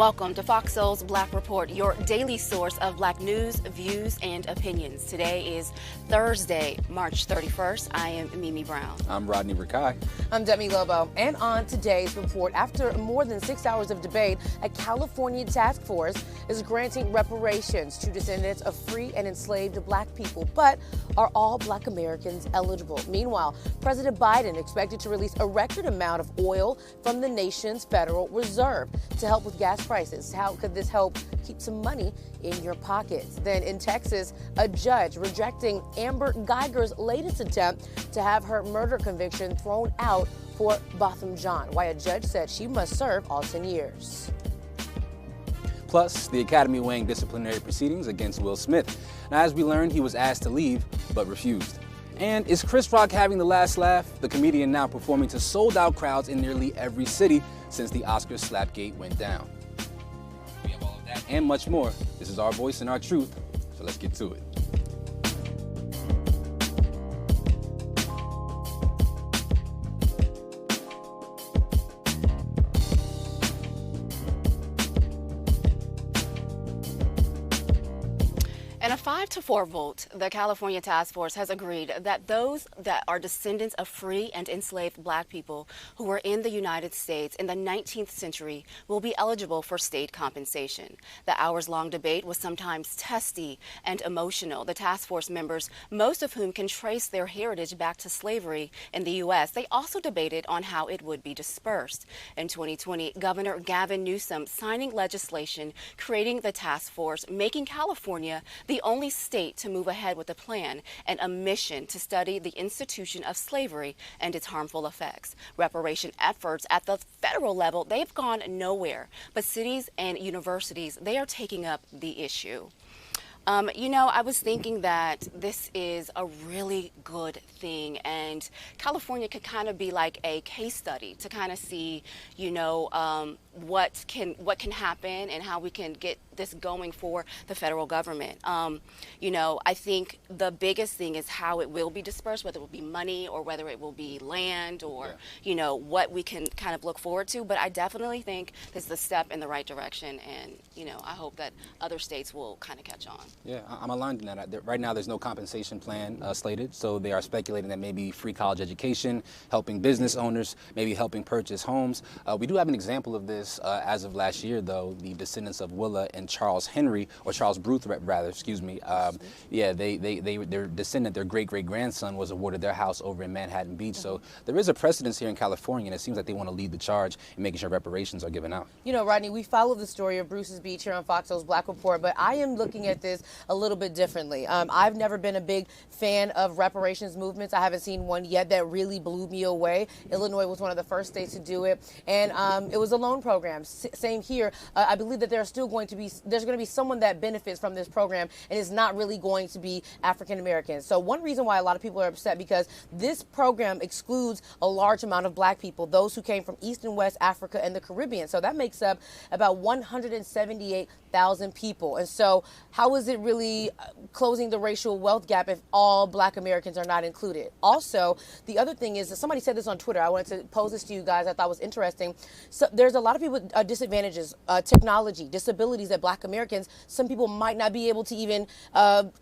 Welcome to Fox Soul's Black Report, your daily source of Black news, views, and opinions. Today is Thursday, March 31st. I am Mimi Brown. I'm Rodney Rakai. I'm Demi Lobo. And on today's report, after more than 6 hours of debate, a California task force is granting reparations to descendants of free and enslaved Black people. But are all Black Americans eligible? Meanwhile, President Biden expected to release a record amount of oil from the nation's Federal Reserve to help with gas prices. How could this help keep some money in your pockets? Then in Texas, a judge rejecting Amber Geiger's latest attempt to have her murder conviction thrown out for Botham Jean. Why a judge said she must serve all 10 years. Plus, the Academy weighing disciplinary proceedings against Will Smith. Now, as we learned, he was asked to leave, but refused. And is Chris Rock having the last laugh? The comedian now performing to sold-out crowds in nearly every city since the Oscar slapgate went down. We have all of that and much more. This is Our Voice and Our Truth, so let's get to it. In a 5-4 vote, the California Task Force has agreed that those that are descendants of free and enslaved Black people who were in the United States in the 19th century will be eligible for state compensation. The hours-long debate was sometimes testy and emotional. The task force members, most of whom can trace their heritage back to slavery in the U.S., they also debated on how it would be dispersed. In 2020, Governor Gavin Newsom signing legislation creating the task force, making California the only state to move ahead with a plan and a mission to study the institution of slavery and its harmful effects. Reparation efforts at the federal level, they've gone nowhere, but cities and universities, they are taking up the issue. I was thinking that this is a really good thing, and California could kind of be like a case study to kind of see, what can happen and how we can get this going for the federal government. I think the biggest thing is how it will be dispersed, whether it will be money or whether it will be land or, what we can kind of look forward to. But I definitely think this is a step in the right direction, and, I hope that other states will kind of catch on. Yeah, I'm aligned in that. Right now, there's no compensation plan slated, so they are speculating that maybe free college education, helping business owners, maybe helping purchase homes. We do have an example of this as of last year, though. The descendants of Willa and Charles Henry, or Charles Bruce, rather, excuse me. Their descendant, their great-great-grandson, was awarded their house over in Manhattan Beach. So there is a precedence here in California, and it seems like they want to lead the charge in making sure reparations are given out. Rodney, we follow the story of Bruce's Beach here on Fox Soul's Black Report, but I am looking at this a little bit differently. I've never been a big fan of reparations movements. I haven't seen one yet that really blew me away. Illinois was one of the first states to do it, and it was a loan program. Same here. I believe that there's going to be someone that benefits from this program, and it's not really going to be African Americans. So one reason why a lot of people are upset, because this program excludes a large amount of Black people, those who came from East and West Africa and the Caribbean. So that makes up about 178,000 people. And so how is it really closing the racial wealth gap if all Black Americans are not included? Also, the other thing is that somebody said this on Twitter. I wanted to pose this to you guys. I thought it was interesting. So there's a lot of people with disadvantages, technology, disabilities that Black Americans, some people might not be able to even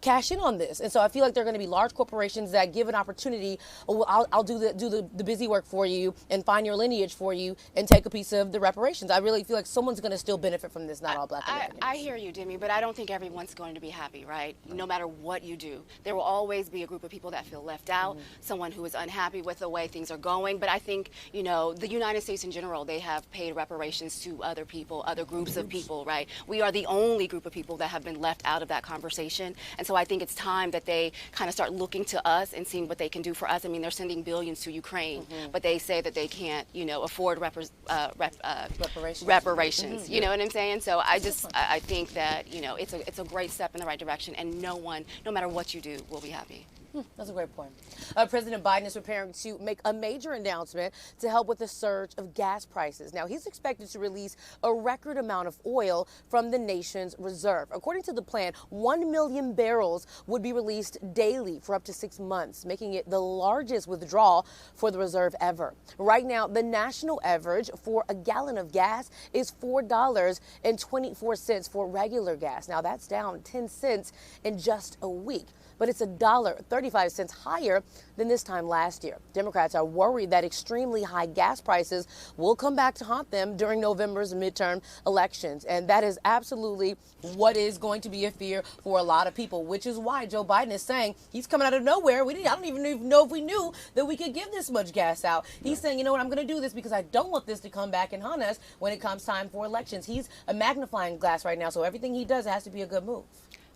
cash in on this. And so I feel like there are going to be large corporations that give an opportunity. I'll do the busy work for you and find your lineage for you and take a piece of the reparations. I really feel like someone's going to still benefit from this, not all Black Americans. I hear you, Demi, but I don't think everyone's going to be happy, right? No matter what you do. There will always be a group of people that feel left out, someone who is unhappy with the way things are going. But I think, the United States in general, they have paid reparations to other people, other groups of people, right? We are the only group of people that have been left out of that conversation. And so I think it's time that they kind of start looking to us and seeing what they can do for us. I mean, they're sending billions to Ukraine, but they say that they can't, afford reparations. You know what I'm saying? So I think that, it's a great step in the right direction, and no matter what you do, will be happy. That's a great point. President Biden is preparing to make a major announcement to help with the surge of gas prices. Now, he's expected to release a record amount of oil from the nation's reserve. According to the plan, 1 million barrels would be released daily for up to 6 months, making it the largest withdrawal for the reserve ever. Right now, the national average for a gallon of gas is $4.24 for regular gas. Now, that's down 10 cents in just a week, but it's $1.35 higher than this time last year. Democrats are worried that extremely high gas prices will come back to haunt them during November's midterm elections. And that is absolutely what is going to be a fear for a lot of people, which is why Joe Biden is saying he's coming out of nowhere. I don't even know if we knew that we could give this much gas out. He's saying, you know what, I'm going to do this because I don't want this to come back and haunt us when it comes time for elections. He's a magnifying glass right now, so everything he does has to be a good move.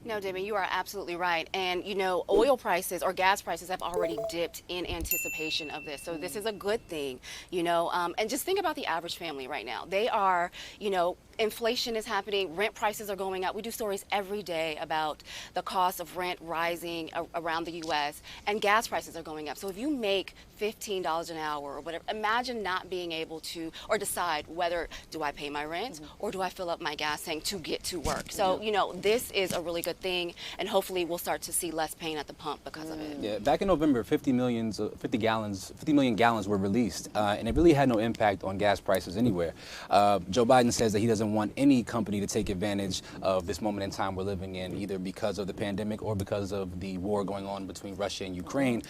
No, Debbie, you are absolutely right. And, you know, oil prices or gas prices have already dipped in anticipation of this. So this is a good thing, you know. And just think about the average family right now. They are, you know, inflation is happening, rent prices are going up. We do stories every day about the cost of rent rising around the U.S. and gas prices are going up. So if you make $15 an hour or whatever, imagine not being able to or decide whether do I pay my rent or do I fill up my gas tank to get to work. So, you know, this is a really good thing, and hopefully we'll start to see less pain at the pump because of it. Yeah, back in November, 50 million gallons were released, and it really had no impact on gas prices anywhere. Joe Biden says that he doesn't want any company to take advantage of this moment in time we're living in, either because of the pandemic or because of the war going on between Russia and Ukraine.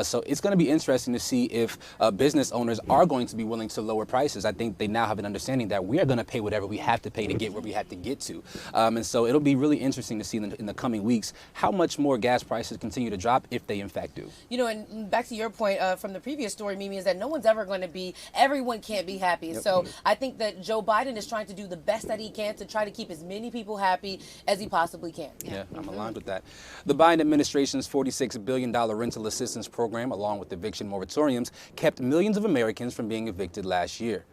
So it's going to be interesting to see if business owners are going to be willing to lower prices. I think they now have an understanding that we are going to pay whatever we have to pay to get where we have to get to. And so it'll be really interesting to see in the coming weeks how much more gas prices continue to drop if they in fact do. You know, and back to your point from the previous story, Mimi, is that no one's ever going to be, everyone can't be happy. Yep. So I think that Joe Biden is trying to do the best that he can to try to keep as many people happy as he possibly can. Yeah, I'm aligned with that. The Biden administration's $46 billion rental assistance program, along with eviction moratoriums, kept millions of Americans from being evicted last year.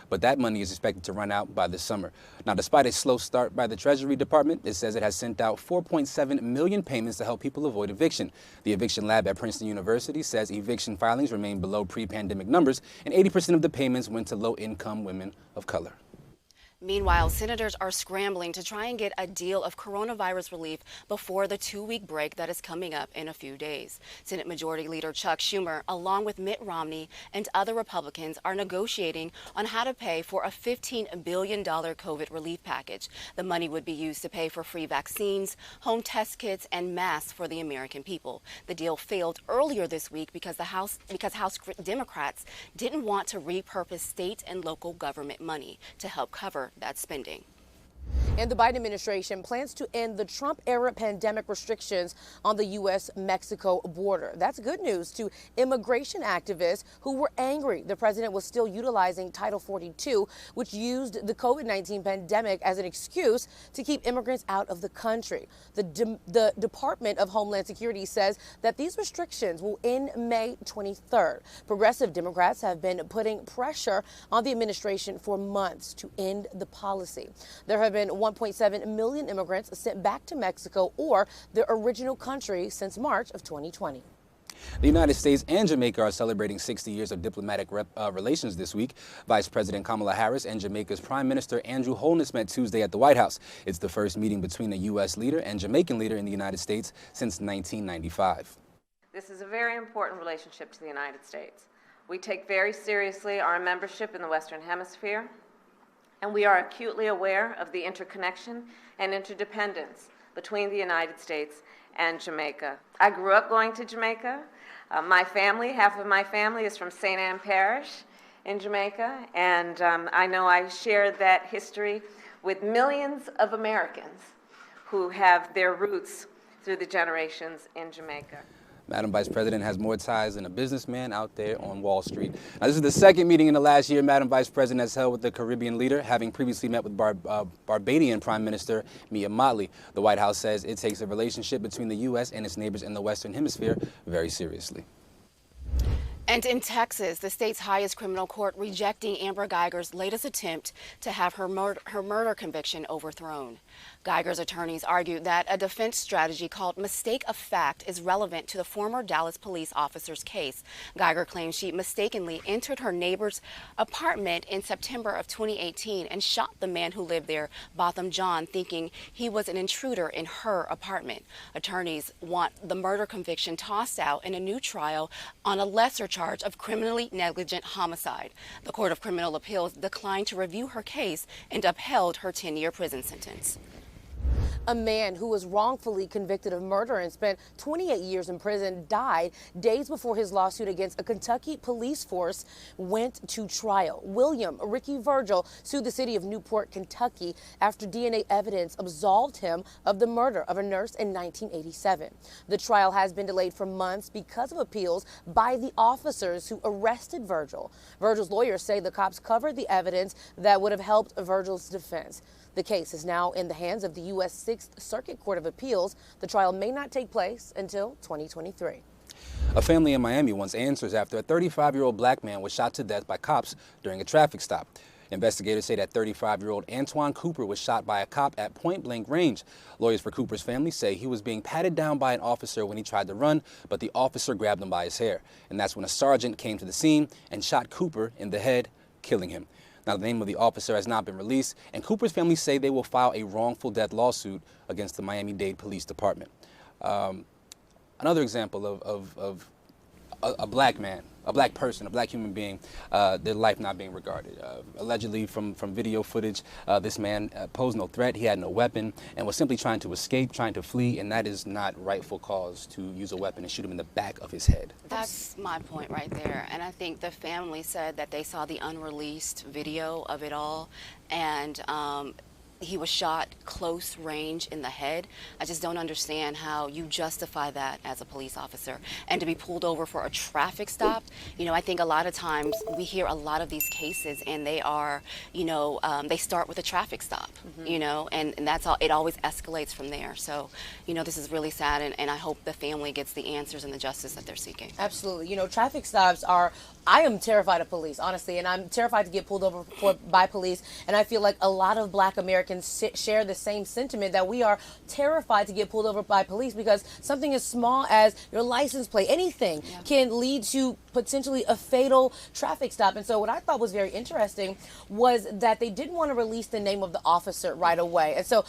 But that money is expected to run out by this summer. Now, despite a slow start by the Treasury Department, it says it has sent out 4.7 million payments to help people avoid eviction. The eviction lab at Princeton University says eviction filings remain below pre-pandemic numbers, and 80% of the payments went to low-income women of color. Meanwhile, senators are scrambling to try and get a deal of coronavirus relief before the 2-week break that is coming up in a few days. Senate Majority Leader Chuck Schumer, along with Mitt Romney and other Republicans, are negotiating on how to pay for a $15 billion COVID relief package. The money would be used to pay for free vaccines, home test kits, and masks for the American people. The deal failed earlier this week because House Democrats didn't want to repurpose state and local government money to help cover that spending. And the Biden administration plans to end the Trump-era pandemic restrictions on the U.S.-Mexico border. That's good news to immigration activists who were angry the president was still utilizing Title 42, which used the COVID-19 pandemic as an excuse to keep immigrants out of the country. The Department of Homeland Security says that these restrictions will end May 23rd. Progressive Democrats have been putting pressure on the administration for months to end the policy. There have been 1.7 million immigrants sent back to Mexico or their original country since March of 2020. The United States and Jamaica are celebrating 60 years of diplomatic relations this week. Vice President Kamala Harris and Jamaica's Prime Minister Andrew Holness met Tuesday at the White House. It's the first meeting between a U.S. leader and Jamaican leader in the United States since 1995. This is a very important relationship to the United States. We take very seriously our membership in the Western Hemisphere, and we are acutely aware of the interconnection and interdependence between the United States and Jamaica. I grew up going to Jamaica. My family, half of my family is from St. Ann Parish in Jamaica, and I know I shared that history with millions of Americans who have their roots through the generations in Jamaica. Madam Vice President has more ties than a businessman out there on Wall Street. Now, this is the second meeting in the last year Madam Vice President has held with the Caribbean leader, having previously met with Barbadian Prime Minister Mia Mottley. The White House says it takes the relationship between the U.S. and its neighbors in the Western Hemisphere very seriously. And in Texas, the state's highest criminal court rejecting Amber Geiger's latest attempt to have her murder conviction overthrown. Geiger's attorneys argued that a defense strategy called mistake of fact is relevant to the former Dallas police officer's case. Geiger claims she mistakenly entered her neighbor's apartment in September of 2018 and shot the man who lived there, Botham John, thinking he was an intruder in her apartment. Attorneys want the murder conviction tossed out in a new trial on a lesser charge of criminally negligent homicide. The Court of Criminal Appeals declined to review her case and upheld her 10-year prison sentence. A man who was wrongfully convicted of murder and spent 28 years in prison died days before his lawsuit against a Kentucky police force went to trial. William Ricky Virgil sued the city of Newport, Kentucky, after DNA evidence absolved him of the murder of a nurse in 1987. The trial has been delayed for months because of appeals by the officers who arrested Virgil. Virgil's lawyers say the cops covered the evidence that would have helped Virgil's defense. The case is now in the hands of the U.S. 6th Circuit Court of Appeals. The trial may not take place until 2023. A family in Miami wants answers after a 35-year-old black man was shot to death by cops during a traffic stop. Investigators say that 35-year-old Antoine Cooper was shot by a cop at point-blank range. Lawyers for Cooper's family say he was being patted down by an officer when he tried to run, but the officer grabbed him by his hair. And that's when a sergeant came to the scene and shot Cooper in the head, killing him. Now, the name of the officer has not been released, and Cooper's family say they will file a wrongful death lawsuit against the Miami-Dade Police Department. Another example of a black man, a black person, a black human being, their life not being regarded. Allegedly, from video footage, this man posed no threat, he had no weapon, and was simply trying to escape, trying to flee, and that is not rightful cause to use a weapon and shoot him in the back of his head. That's my point right there. And I think the family said that they saw the unreleased video of it all, and he was shot close range in the head. I just don't understand how you justify that as a police officer. And to be pulled over for a traffic stop, you know, I think a lot of times we hear a lot of these cases and they are, you know, they start with a traffic stop, you know, and that's all, it always escalates from there. So, you know, this is really sad, and I hope the family gets the answers and the justice that they're seeking. Absolutely. You know, traffic stops are, I am terrified of police, honestly, and I'm terrified to get pulled over by police, and I feel like a lot of black Americans share the same sentiment, that we are terrified to get pulled over by police because something as small as your license plate, anything, can lead to potentially a fatal traffic stop. And so what I thought was very interesting was that they didn't want to release the name of the officer right away. And so,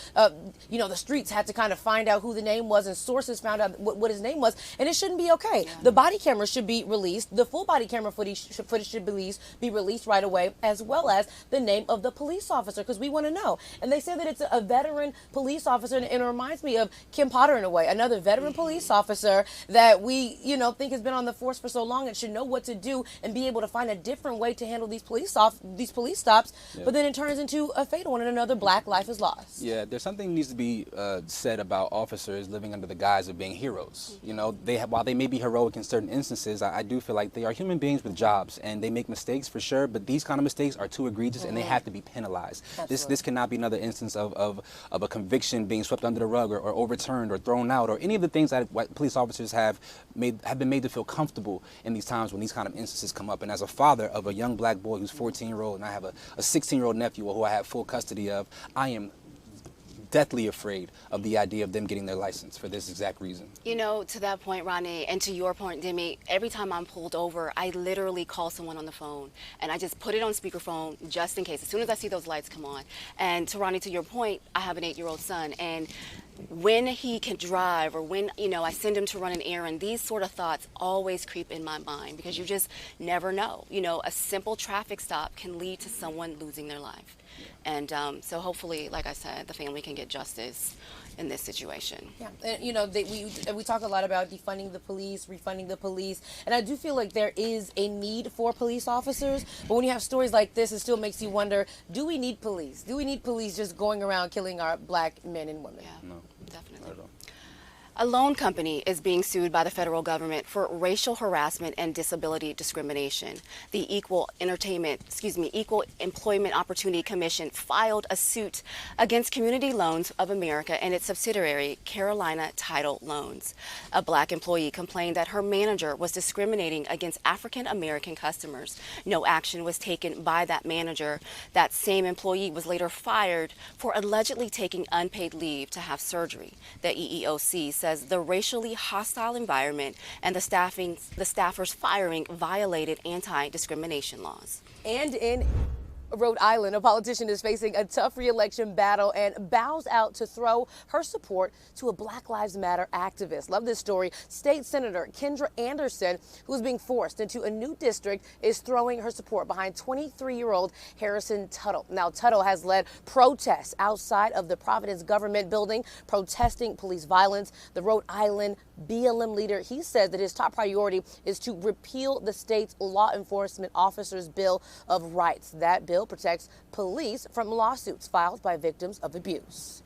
you know, the streets had to kind of find out who the name was, and sources found out what his name was, and it shouldn't be okay. The body camera should be released. The full body camera footage should be released right away, as well as the name of the police officer, because we want to know. And they say that it's a veteran police officer, and it reminds me of Kim Potter in a way, another veteran police officer that we, you know, think has been on the force for so long and should know what to do and be able to find a different way to handle these police stops. But then it turns into a fatal one, and another black life is lost. Yeah, there's something that needs to be said about officers living under the guise of being heroes. You know, while they may be heroic in certain instances, I do feel like they are human beings with jobs, and they make mistakes for sure, but these kind of mistakes are too egregious and they have to be penalized. This cannot be another instance of a conviction being swept under the rug, or overturned, or thrown out, or any of the things that police officers have been made to feel comfortable in these times when these kind of instances come up. And as a father of a young black boy who's 14-year-old, and I have a 16-year-old nephew who I have full custody of, I am deathly afraid of the idea of them getting their license for this exact reason. You know, to that point, Ronnie, and to your point, Demi, every time I'm pulled over, I literally call someone on the phone, and I just put it on speakerphone just in case, as soon as I see those lights come on. And to Ronnie, to your point, I have an 8-year-old son, and when he can drive, or when, you know, I send him to run an errand, these sort of thoughts always creep in my mind, because you just never know. You know, a simple traffic stop can lead to someone losing their life. And so hopefully, like I said, the family can get justice in this situation. Yeah, and you know, we talk a lot about defunding the police, refunding the police, and I do feel like there is a need for police officers, but when you have stories like this, it still makes you wonder, do we need police? Do we need police just going around killing our black men and women? Yeah, no, definitely. A loan company is being sued by the federal government for racial harassment and disability discrimination. The Equal Employment Opportunity Commission filed a suit against Community Loans of America and its subsidiary, Carolina Title Loans. A black employee complained that her manager was discriminating against African American customers. No action was taken by that manager. That same employee was later fired for allegedly taking unpaid leave to have surgery. The EEOC says the racially hostile environment and the staffers firing violated anti-discrimination laws. And in Rhode Island, a politician is facing a tough re-election battle and bows out to throw her support to a Black Lives Matter activist. Love this story. State Senator Kendra Anderson, who is being forced into a new district, is throwing her support behind 23-year-old Harrison Tuttle. Now, Tuttle has led protests outside of the Providence government building, protesting police violence. The Rhode Island BLM leader, he says that his top priority is to repeal the state's law enforcement officers' Bill of Rights. That bill protects police from lawsuits filed by victims of abuse.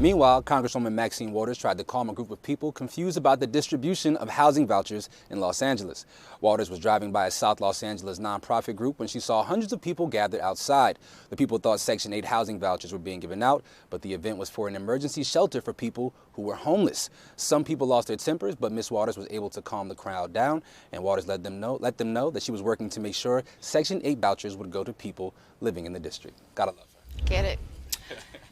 Meanwhile, Congresswoman Maxine tried to calm a group of people confused about the distribution of housing vouchers in Los Angeles. Waters was driving by a South Los Angeles nonprofit group when she saw hundreds of people gathered outside. The people thought Section 8 housing vouchers were being given out, but the event was for an emergency shelter for people who were homeless. Some people lost their tempers, but Ms. Waters was able to calm the crowd down, and Waters let them know that she was working to make sure Section 8 vouchers would go to people living in the district. Gotta love her. Get it?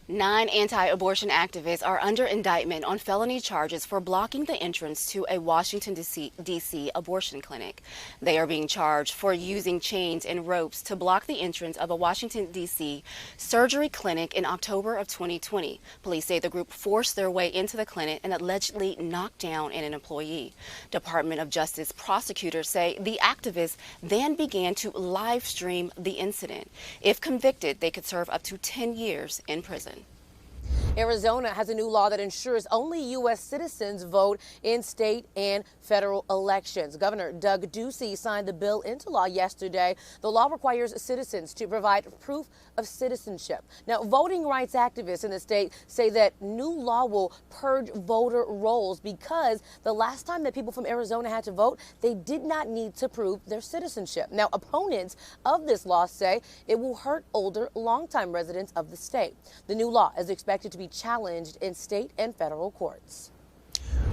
9 anti-abortion activists are under indictment on felony charges for blocking the entrance to a Washington, D.C. abortion clinic. They are being charged for using chains and ropes to block the entrance of a Washington, D.C. surgery clinic in October of 2020. Police say the group forced their way into the clinic and allegedly knocked down an employee. Department of Justice prosecutors say the activists then began to live stream the incident. If convicted, they could serve up to 10 years in prison. Arizona has a new law that ensures only U.S. citizens vote in state and federal elections. Governor Doug Ducey signed the bill into law yesterday. The law requires citizens to provide proof of citizenship. Now, voting rights activists in the state say that new law will purge voter rolls because the last time that people from Arizona had to vote, they did not need to prove their citizenship. Now, opponents of this law say it will hurt older, longtime residents of the state. The new law is expected to be challenged in state and federal courts.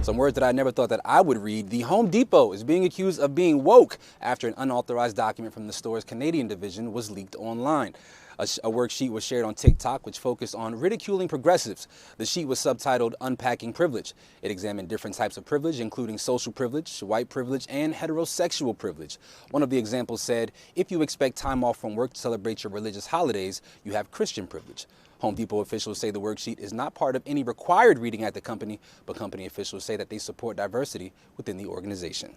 Some words that I never thought that I would read. The Home Depot is being accused of being woke after an unauthorized document from the store's Canadian division was leaked online. A worksheet was shared on TikTok which focused on ridiculing progressives. The sheet was subtitled Unpacking Privilege. It examined different types of privilege, including social privilege, white privilege, and heterosexual privilege. One of the examples said, if you expect time off from work to celebrate your religious holidays, you have Christian privilege. Home Depot officials say the worksheet is not part of any required reading at the company, but company officials say that they support diversity within the organization.